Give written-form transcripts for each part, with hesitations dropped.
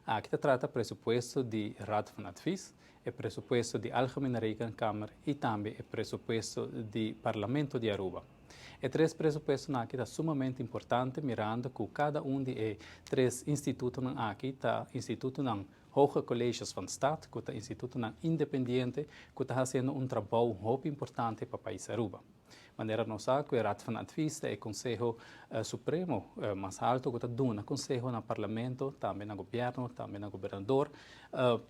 Aqui se trata presupuesto de Raad van Advies, o presupuesto de Algemene Rekenkamer e também o presupuesto do Parlamento de Aruba. E três pressupostos aqui são sumamente importantes, mirando que cada de três institutos aqui está instituto não Hoge Colleges van Staat, que é instituto não independente, que está fazendo trabalho muito importante para o país Aruba. Maneira não sabe que o Raad van Advies é o Conselho Supremo mais alto que está dando Conselho no Parlamento, também no governo, também no governador,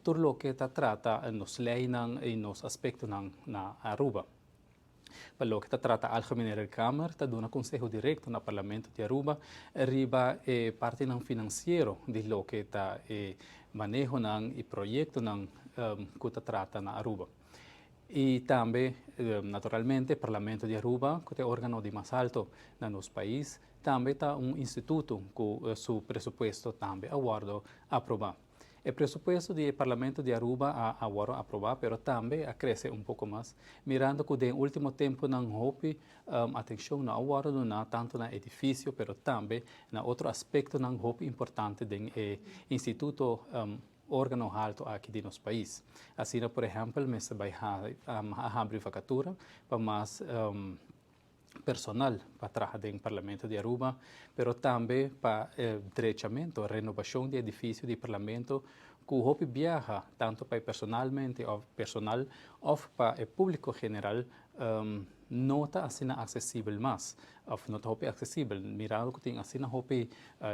tudo o que está trata nos leis e nos aspectos na Aruba. Para o que trata a Algemene Rekenkamer, está dando conselho direto no Parlamento de Aruba, riba parte não financeiro de lo que está manejo e projeto que trata na Aruba. E também, naturalmente, o Parlamento de Aruba, que é o órgão de mais alto no nosso país, também está instituto com seu pressuposto também aguardo aprovar. O pressuposto do Parlamento de Aruba agora aprovar, mas também cresce pouco mais, mirando que no último tempo não houve atenção na agora não tanto no edifício, mas também na outro aspecto não houve importante do instituto órgão alto aqui do nosso país. Assim, por exemplo, nós vamos abrir vacatura para mais personal para trabalhar no Parlamento de Aruba, mas também para diretamente renovação do edifício do Parlamento, que o viaja tanto para personalmente ou personal ou para o público general não está assim acessível mais, ou não está acessível. Mirando que tem assim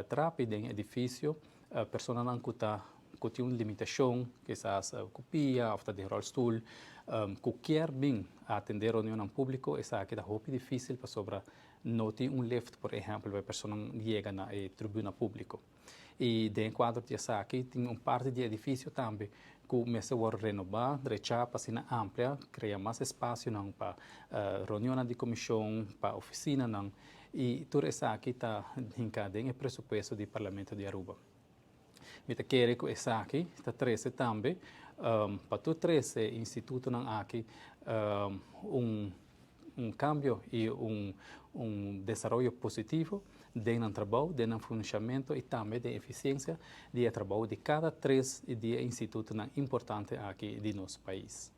rápido no edifício, personal não está que tem uma limitação, quizás copia, ou de rollstool, que quer bem atender a reunião público, essa aqui é muito difícil para sobra não ter lift, por exemplo, para a pessoa chega na tribuna pública. E dentro quadro dessa aqui tem parte do edifício também que o mês vai renovar, deixar para ser ampla, criar mais espaço para reunião de comissão, para oficina, e tudo isso aqui está em presupuesto do Parlamento de Aruba. Mita quer que essa aqui está 13 também para tu 13 instituto não aqui cambio e desenvolvimento positivo dentro do trabalho, dentro do funcionamento e também da eficiência do trabalho de cada três institutos importantes aqui do nosso país.